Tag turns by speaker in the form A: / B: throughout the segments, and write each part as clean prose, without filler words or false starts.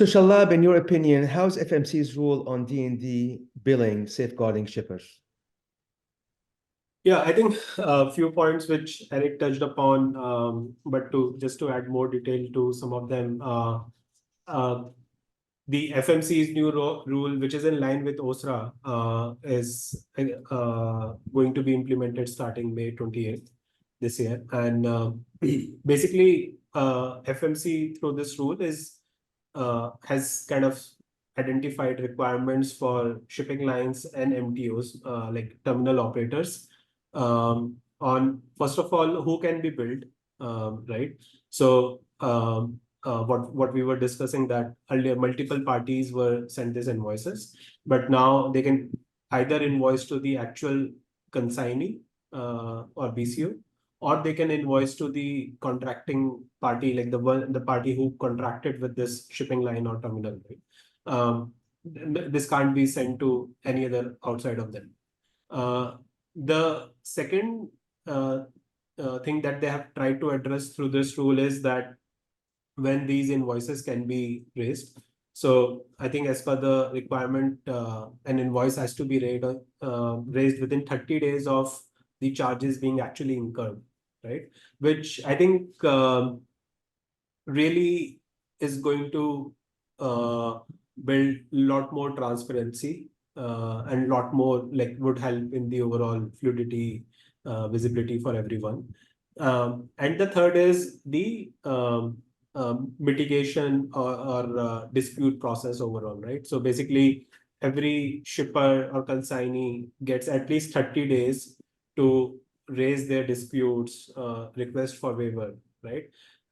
A: So Shalabh, in your opinion, how's FMC's rule on D&D billing safeguarding shippers?
B: Yeah, I think a few points which Eric touched upon, but just to add more detail to some of them, the FMC's new rule, which is in line with OSRA, is going to be implemented starting May 28th this year. And basically, FMC through this rule has kind of identified requirements for shipping lines and MTOs, like terminal operators, on first of all, who can be billed, right? So what we were discussing, that earlier multiple parties were sent these invoices, but now they can either invoice to the actual consignee or BCO, or they can invoice to the contracting party, like the party who contracted with this shipping line or terminal, right? This can't be sent to any other outside of them. The second thing that they have tried to address through this rule is that when these invoices can be raised. So I think as per the requirement, an invoice has to be raised within 30 days of the charges being actually incurred, right? Which I think really is going to build a lot more transparency and a lot more, like, would help in the overall fluidity, visibility for everyone. And the third is the mitigation or dispute process overall, right? So basically, every shipper or consignee gets at least 30 days to raise their disputes, request for waiver, right?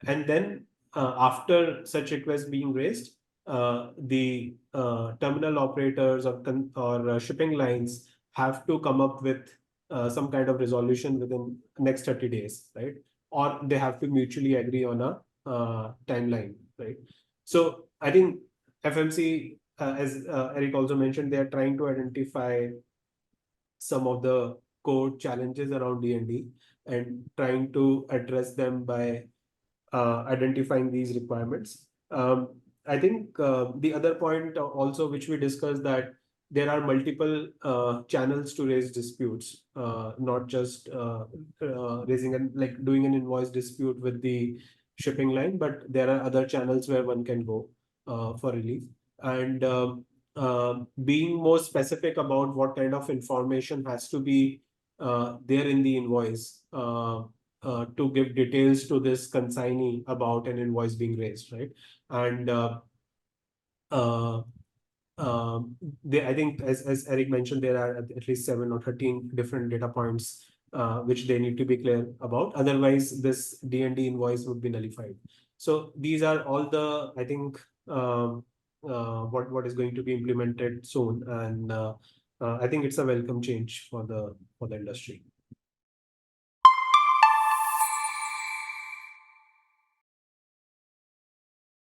B: And then after such request being raised, the terminal operators or shipping lines have to come up with some kind of resolution within next 30 days, right? Or they have to mutually agree on a timeline, right? So I think FMC, as Eric also mentioned, they are trying to identify some of the core challenges around D&D and trying to address them by identifying these requirements. I think the other point also, which we discussed, that there are multiple channels to raise disputes, not just raising and like doing an invoice dispute with the shipping line, but there are other channels where one can go for relief. And being more specific about what kind of information has to be there in the invoice to give details to this consignee about an invoice being raised, right? And I think, as Eric mentioned, there are at least 7 or 13 different data points which they need to be clear about. Otherwise, this D&D invoice would be nullified. So these are all the, I think, what is going to be implemented soon, and I think it's a welcome change for the industry.